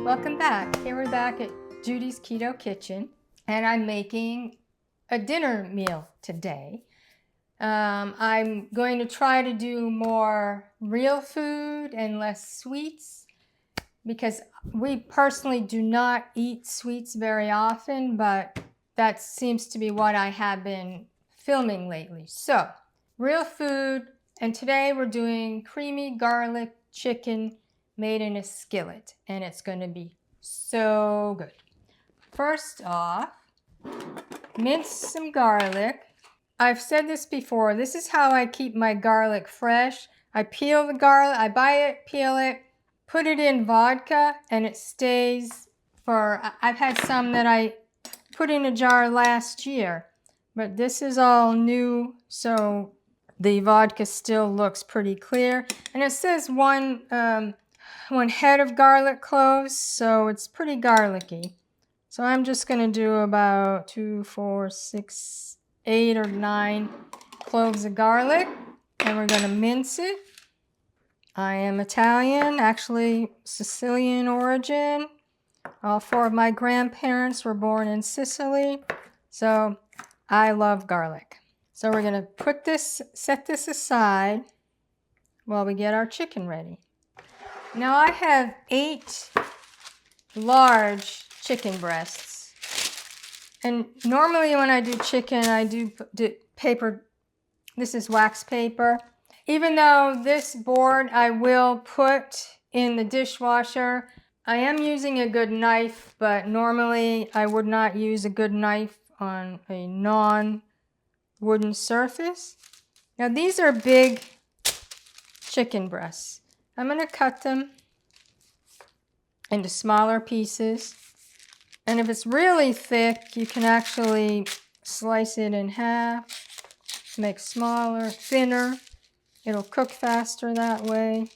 Welcome back. Here we're back at Judy's Keto Kitchen, and I'm making a dinner meal today. I'm going to try to do more real food and less sweets because we personally do not eat sweets very often, but that seems to be what I have been filming lately. So, real food, and today we're doing creamy garlic chicken made in a skillet, and it's going to be so good. First off, mince some garlic. I've said this before, this is how I keep my garlic fresh. I peel the garlic, I buy it, peel it, put it in vodka, and it stays for, I've had some that I put in a jar last year, but this is all new, so the vodka still looks pretty clear. And it says one head of garlic cloves, so it's pretty garlicky. So I'm just going to do about 2, 4, 6, 8 or 9 cloves of garlic, and we're going to mince it. I am Italian, actually Sicilian origin. All 4 of my grandparents were born in Sicily, so I love garlic. So we're going to set this aside while we get our chicken ready. Now I have 8 large chicken breasts. And normally when I do chicken, I do paper. This is wax paper. Even though this board I will put in the dishwasher, I am using a good knife, but normally I would not use a good knife on a non-wooden surface. Now these are big chicken breasts. I'm going to cut them into smaller pieces. And if it's really thick, you can actually slice it in half, make smaller, thinner. It'll cook faster that way.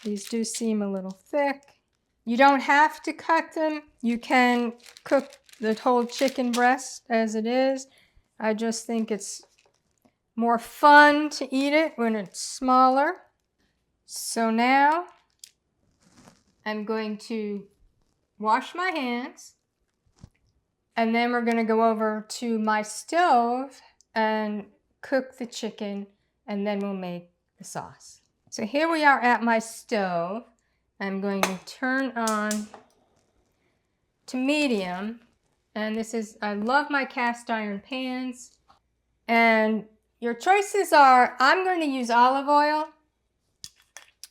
These do seem a little thick. You don't have to cut them. You can cook the whole chicken breast as it is. I just think it's more fun to eat it when it's smaller. So now I'm going to wash my hands, and then we're going to go over to my stove and cook the chicken, and then we'll make the sauce. So here we are at my stove. I'm going to turn on to medium, and I love my cast iron pans. And your choices are, I'm going to use olive oil.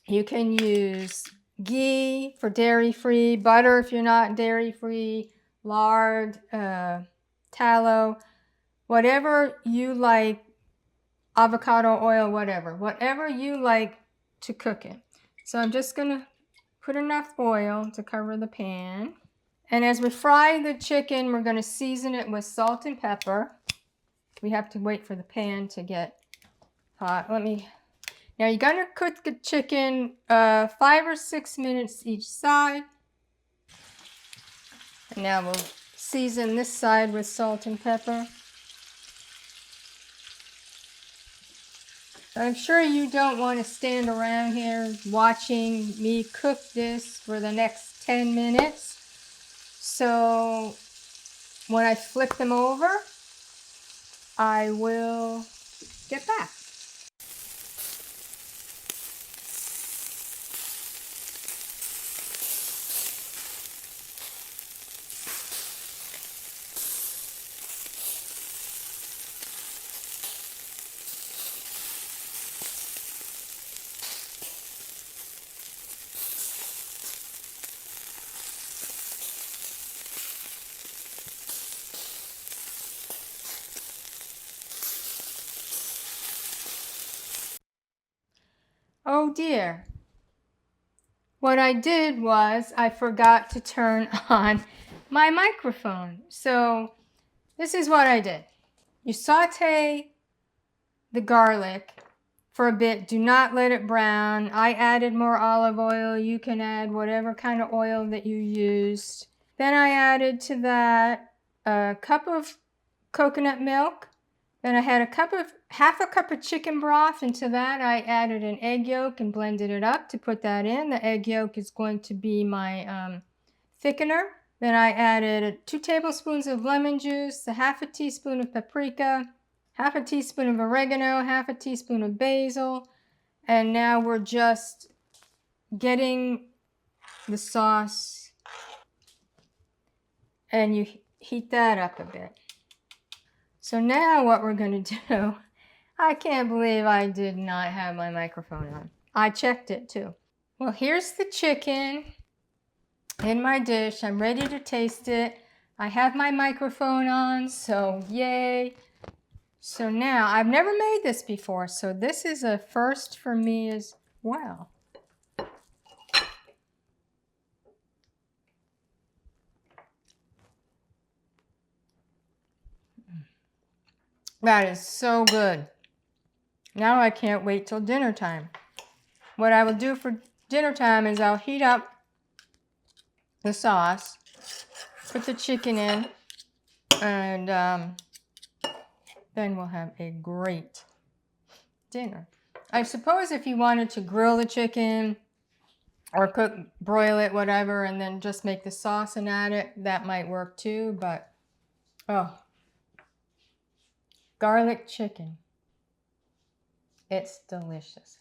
You can use ghee for dairy-free, butter if you're not dairy-free, lard, tallow, whatever you like, avocado oil, whatever you like to cook in. So I'm just going to put enough oil to cover the pan. And as we fry the chicken, we're going to season it with salt and pepper. We have to wait for the pan to get hot. Now you're going to cook the chicken 5 or 6 minutes each side. And now we'll season this side with salt and pepper. I'm sure you don't want to stand around here watching me cook this for the next 10 minutes. So when I flip them over, I will get back. Oh dear. What I did was I forgot to turn on my microphone. So this is what I did. You saute the garlic for a bit. Do not let it brown. I added more olive oil. You can add whatever kind of oil that you used. Then I added to that a cup of coconut milk. Then I had half a cup of chicken broth. Into that I added an egg yolk and blended it up to put that in. The egg yolk is going to be my thickener. Then I added 2 tablespoons of lemon juice, a half a teaspoon of paprika, half a teaspoon of oregano, half a teaspoon of basil. And now we're just getting the sauce, and you heat that up a bit. So now what we're going to do, I can't believe I did not have my microphone on. I checked it too. Well, here's the chicken in my dish. I'm ready to taste it. I have my microphone on, so yay. So now, I've never made this before, so this is a first for me as well. That is so good. Now I can't wait till dinner time. What I will do for dinner time is I'll heat up the sauce, put the chicken in, and then we'll have a great dinner. I suppose if you wanted to grill the chicken or broil it, whatever, and then just make the sauce and add it, that might work too, but oh, garlic chicken. It's delicious.